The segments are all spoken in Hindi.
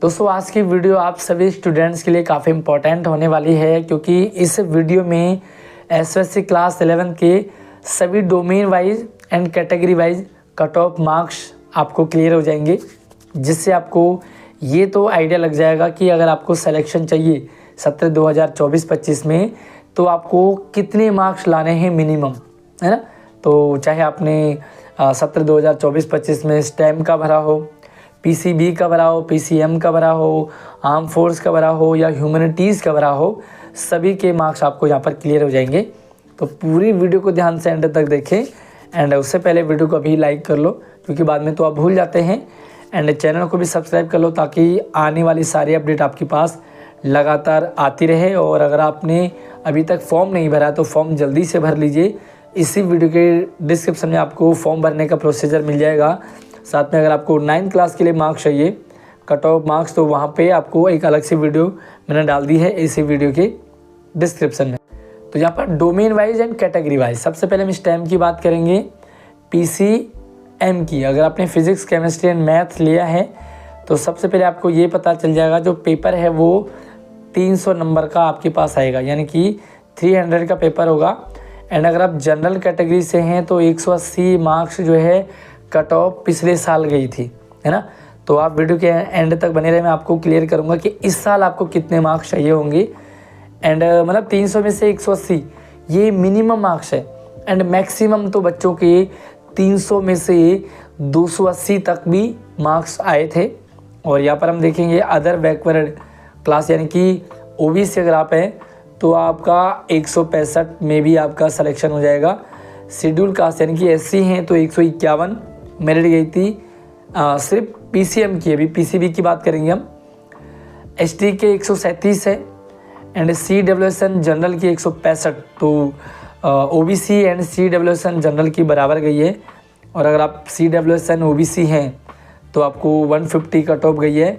दोस्तों आज की वीडियो आप सभी स्टूडेंट्स के लिए काफ़ी इम्पोर्टेंट होने वाली है, क्योंकि इस वीडियो में एसएससी क्लास 11 के सभी domain wise and category wise cut off marks आपको क्लियर हो जाएंगे, जिससे आपको ये तो आइडिया लग जाएगा कि अगर आपको सिलेक्शन चाहिए सत्र 2024-25 में तो आपको कितने मार्क्स लाने हैं मिनिमम, है ना। तो चाहे आपने सत्र 2024-25 में स्टेम का भरा हो, पीसीबी का भरा हो, पीसीएम का भरा हो, आर्म फोर्स का भरा हो या ह्यूमैनिटीज़ का भरा हो, सभी के मार्क्स आपको यहाँ पर क्लियर हो जाएंगे। तो पूरी वीडियो को ध्यान से एंड तक देखें एंड उससे पहले वीडियो को अभी लाइक कर लो, क्योंकि बाद में तो आप भूल जाते हैं। एंड चैनल को भी सब्सक्राइब कर लो ताकि आने वाली सारी अपडेट आपके पास लगातार आती रहे। और अगर आपने अभी तक फॉर्म नहीं भरा तो फॉर्म जल्दी से भर लीजिए। इसी वीडियो के डिस्क्रिप्शन में आपको फॉर्म भरने का प्रोसीजर मिल जाएगा। साथ में अगर आपको 9th क्लास के लिए मार्क्स चाहिए, कट ऑफ मार्क्स, तो वहाँ पे आपको एक अलग से वीडियो मैंने डाल दी है इसी वीडियो के डिस्क्रिप्शन में। तो यहाँ पर domain wise and category wise सबसे पहले हम स्टेम की बात करेंगे, पीसीएम की। अगर आपने फिजिक्स, केमिस्ट्री एंड मैथ लिया है तो सबसे पहले आपको ये पता चल जाएगा जो पेपर है वो 300 नंबर का आपके पास आएगा, यानी कि 300 का पेपर होगा। एंड अगर आप जनरल कैटेगरी से हैं तो 180 मार्क्स जो है कट ऑफ पिछले साल गई थी, है ना। तो आप वीडियो के एंड तक बने रहे, मैं आपको क्लियर करूंगा कि इस साल आपको कितने मार्क्स चाहिए होंगे। एंड मतलब 300 में से 180 ये मिनिमम मार्क्स है, एंड मैक्सिमम तो बच्चों के 300 में से 280 तक भी मार्क्स आए थे। और यहाँ पर हम देखेंगे अदर बैकवर्ड क्लास यानी कि ओबीसी अगर आप हैं तो आपका 165 में भी आपका सिलेक्शन हो जाएगा। शेड्यूल कास्ट यानी कि एससी हैं तो 151 मेरिट गई थी सिर्फ पीसीएम की। अभी पीसीबी की बात करेंगे हम। एसटी के 137 है एंड सीडब्ल्यूएसएन जनरल की 165। तो ओबीसी एंड सीडब्ल्यूएसएन जनरल की बराबर गई है। और अगर आप सीडब्ल्यूएसएन ओबीसी हैं तो आपको 150 कट ऑफ गई है।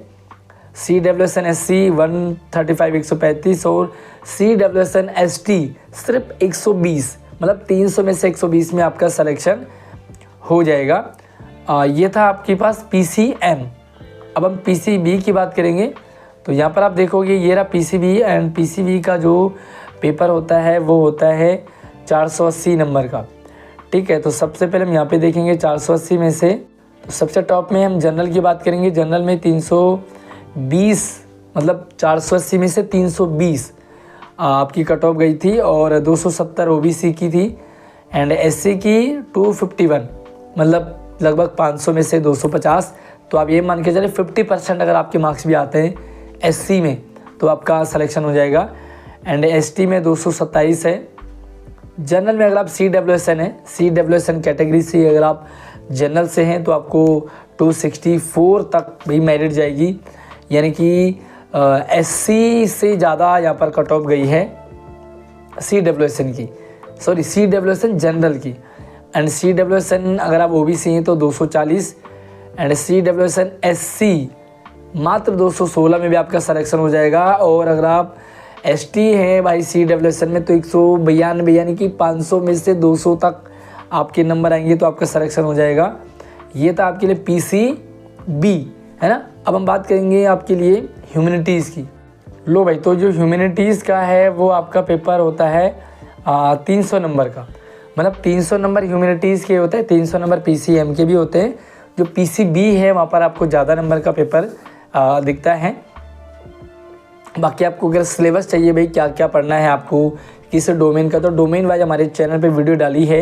सीडब्ल्यूएसएन एससी 135 135 और सीडब्ल्यूएसएन एसटी सिर्फ 120, मतलब 300 में से 120 में आपका सिलेक्शन हो जाएगा। ये था आपके पास पीसीएम। अब हम पीसीबी की बात करेंगे तो यहाँ पर आप देखोगे ये रहा पीसीबी। एंड पीसीबी का जो पेपर होता है वो होता है 480 नंबर का, ठीक है। तो सबसे पहले हम यहाँ पे देखेंगे 480 में से तो सबसे टॉप में हम जनरल की बात करेंगे। जनरल में 320, मतलब 480 में से 320 आपकी कट ऑफ गई थी और 270 ओबीसी की थी। एंड एससी की 251, मतलब लगभग 500 में से 250। तो आप ये मान के चले 50% अगर आपके मार्क्स भी आते हैं एससी में तो आपका सिलेक्शन हो जाएगा। एंड एसटी में 227 है। जनरल में अगर आप सीडब्ल्यूएसएन है, सीडब्ल्यूएसएन कैटेगरी से अगर आप जनरल से हैं तो आपको 264 तक भी मेरिट जाएगी, यानी कि एससी से ज़्यादा यहाँ पर कट ऑफ गई है सीडब्ल्यूएसएन की, सॉरी सीडब्ल्यूएसएन जनरल की। एंड सीडब्ल्यूएसएन अगर आप ओबीसी हैं तो 240 एंड सीडब्ल्यूएसएन एससी मात्र 216 में भी आपका सिलेक्शन हो जाएगा। और अगर आप एसटी हैं भाई सीडब्ल्यूएसएन में तो 192, यानी कि 500 में से 200 तक आपके नंबर आएंगे तो आपका सिलेक्शन हो जाएगा। ये था आपके लिए पीसीबी, है ना। अब हम बात करेंगे आपके लिए ह्यूमैनिटीज़ की। लो भाई, तो जो ह्यूमैनिटीज़ का है वो आपका पेपर होता है 300 नंबर का, मतलब 300 नंबर ह्यूमैनिटीज़ के होते हैं, 300 नंबर पीसीएम के भी होते हैं। जो पीसीबी है वहाँ पर आपको ज़्यादा नंबर का पेपर दिखता है। बाकी आपको अगर सिलेबस चाहिए भाई क्या क्या पढ़ना है आपको किस डोमेन का, तो डोमेन वाइज हमारे चैनल पे वीडियो डाली है।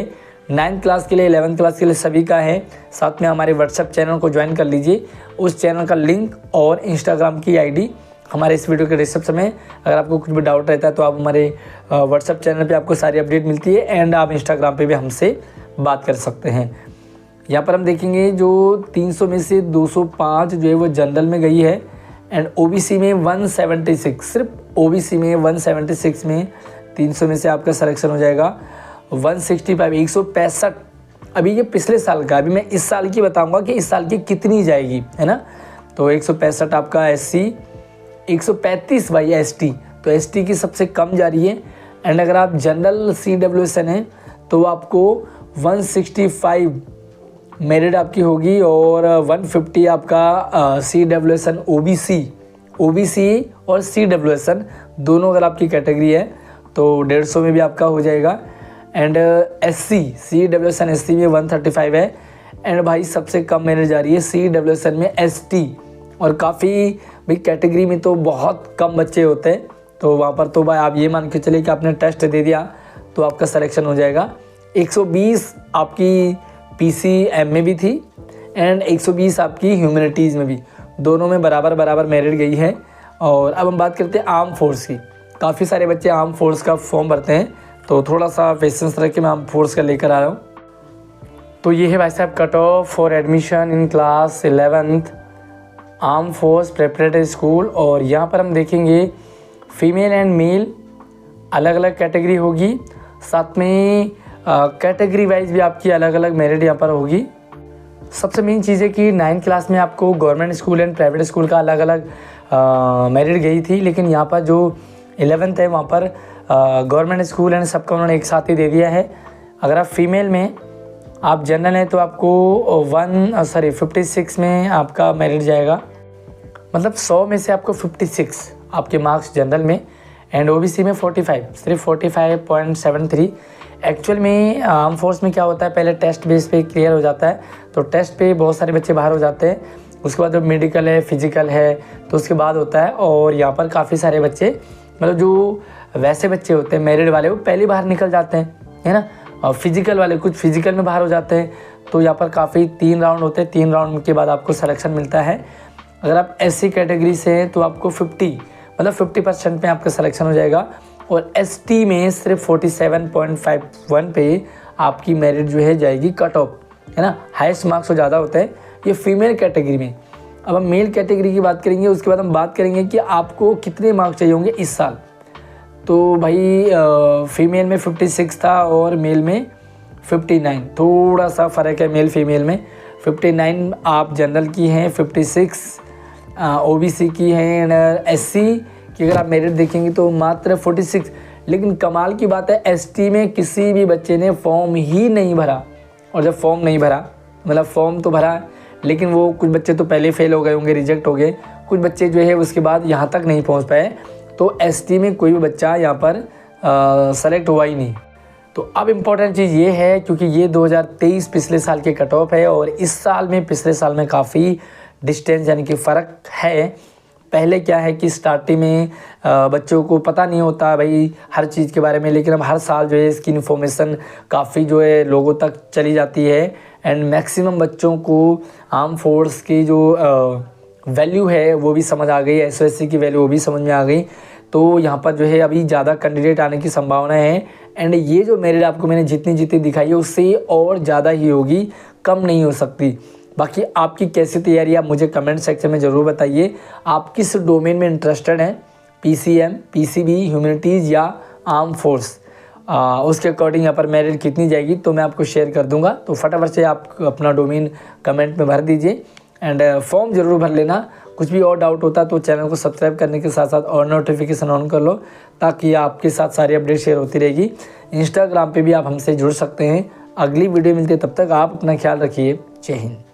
9th क्लास के लिए, 11th क्लास के लिए सभी का है। साथ में हमारे व्हाट्सएप चैनल को ज्वाइन कर लीजिए। उस चैनल का लिंक और इंस्टाग्राम की आईडी हमारे इस वीडियो के डिस्क्रिप्शन में। अगर आपको कुछ भी डाउट रहता है तो आप हमारे व्हाट्सएप चैनल पे आपको सारी अपडेट मिलती है एंड आप इंस्टाग्राम पे भी हमसे बात कर सकते हैं। यहाँ पर हम देखेंगे जो 300 में से 205 जो है वो जनरल में गई है। एंड ओबीसी में 176, सिर्फ ओबीसी में 176 में 300 में से आपका सिलेक्शन हो जाएगा। 165 165, अभी ये पिछले साल का, अभी मैं इस साल की बताऊंगा कि इस साल की कितनी जाएगी, है ना। तो 165 आपका एससी, 135 भाई एसटी, तो एसटी की सबसे कम जा रही है। एंड अगर आप जनरल सीडब्ल्यूएसएन हैं तो आपको 165 मेरिट आपकी होगी और 150 आपका CWSN OBC और CWSN दोनों अगर आपकी कैटेगरी है तो 150 में भी आपका हो जाएगा। एंड CWSN SC में 135 है। एंड भाई सबसे कम मेरिट जा रही है CWSN में ST, और काफ़ी भाई कैटेगरी में तो बहुत कम बच्चे होते हैं, तो वहाँ पर तो भाई आप ये मान के चलिए कि आपने टेस्ट दे दिया तो आपका सिलेक्शन हो जाएगा। 120 आपकी PCM में भी थी एंड 120 आपकी ह्यूमैनिटीज़ में भी, दोनों में बराबर मेरिट गई है। और अब हम बात करते हैं आर्म फोर्स की। काफ़ी सारे बच्चे आर्म फोर्स का फॉर्म भरते हैं, तो थोड़ा सा पेशेंस रख के मैं आर्म फोर्स का लेकर आ रहा हूँ। तो ये है भाई साहब cut off for admission in class 11th arm force preparatory school. और यहाँ पर हम देखेंगे फीमेल एंड मेल अलग अलग कैटेगरी होगी, साथ में कैटेगरी वाइज भी आपकी अलग अलग मेरिट यहाँ पर होगी। सबसे मेन चीज़ है कि 9th क्लास में आपको government school and private school का अलग अलग मेरिट गई थी, लेकिन यहाँ पर जो 11th है वहाँ पर गवर्नमेंट स्कूल एंड सबका उन्होंने एक साथ ही दे दिया है। अगर आप फीमेल में आप जनरल हैं तो आपको 56 में आपका मेरिट जाएगा, मतलब 100 में से आपको 56 आपके मार्क्स जनरल में, एंड OBC में 45, सिर्फ 45.73। एक्चुअल में आर्म फोर्स में क्या होता है, पहले टेस्ट बेस पे क्लियर हो जाता है, तो टेस्ट पे बहुत सारे बच्चे बाहर हो जाते हैं, उसके बाद जो मेडिकल है फिजिकल है तो उसके बाद होता है। और यहाँ पर काफ़ी सारे बच्चे मतलब जो वैसे बच्चे होते हैं मेरिट वाले वो पहले बाहर निकल जाते हैं, है ना, और फिजिकल वाले कुछ फिजिकल में बाहर हो जाते हैं। तो यहाँ पर काफ़ी 3 राउंड होते हैं, 3 राउंड के बाद आपको सिलेक्शन मिलता है। अगर आप SC कैटेगरी से हैं तो आपको 50% में आपका सिलेक्शन हो जाएगा, और ST में सिर्फ 47.51 पे आपकी मेरिट जो है जाएगी कट ऑफ, है ना, हाईएस्ट मार्क्स तो ज़्यादा होता है ये फीमेल कैटेगरी में। अब हम मेल कैटेगरी की बात करेंगे, उसके बाद हम बात करेंगे कि आपको कितने मार्क्स चाहिए होंगे इस साल। तो भाई फीमेल में 56 था और मेल में 59, थोड़ा सा फ़र्क है मेल फीमेल में। 59 आप जनरल की हैं, 56 OBC की हैं, SC कि अगर आप मेरिट देखेंगे तो मात्र 46। लेकिन कमाल की बात है ST में किसी भी बच्चे ने फॉर्म ही नहीं भरा, और जब फॉर्म नहीं भरा मतलब फॉर्म तो भरा लेकिन वो कुछ बच्चे तो पहले फेल हो गए होंगे, रिजेक्ट हो गए, कुछ बच्चे जो है उसके बाद यहाँ तक नहीं पहुँच पाए, तो ST में कोई भी बच्चा यहाँ पर सेलेक्ट हुआ ही नहीं। तो अब इम्पॉर्टेंट चीज़ ये है क्योंकि ये 2023 पिछले साल के कट ऑफ है, और इस साल में पिछले साल में काफ़ी डिस्टेंस यानी कि फ़र्क है। पहले क्या है कि स्टार्टिंग में बच्चों को पता नहीं होता भाई हर चीज़ के बारे में, लेकिन अब हर साल जो है इसकी इन्फॉर्मेशन काफ़ी जो है लोगों तक चली जाती है, एंड मैक्सिमम बच्चों को आर्म फोर्स की जो वैल्यू है वो भी समझ आ गई, SOSC की वैल्यू वो भी समझ में आ गई। तो यहाँ पर जो है अभी ज़्यादा कैंडिडेट आने की संभावना है, एंड ये जो मेरिट आपको मैंने जितनी दिखाई है उससे और ज़्यादा ही होगी, कम नहीं हो सकती। बाकी आपकी कैसी तैयारी आप मुझे कमेंट सेक्शन में ज़रूर बताइए। आप किस डोमेन में इंटरेस्टेड हैं, PCM, PCB, ह्यूमैनिटीज़ या आर्म फोर्स, उसके अकॉर्डिंग यहाँ पर मेरिट कितनी जाएगी तो मैं आपको शेयर कर दूंगा। तो फटाफट से आप अपना डोमेन कमेंट में भर दीजिए, एंड फॉर्म ज़रूर भर लेना। कुछ भी और डाउट होता तो चैनल को सब्सक्राइब करने के साथ साथ और नोटिफिकेशन ऑन कर लो, ताकि आपके साथ सारी अपडेट शेयर होती रहेगी। इंस्टाग्राम पे भी आप हमसे जुड़ सकते हैं। अगली वीडियो मिलती है, तब तक आप अपना ख्याल रखिए। जय हिंद।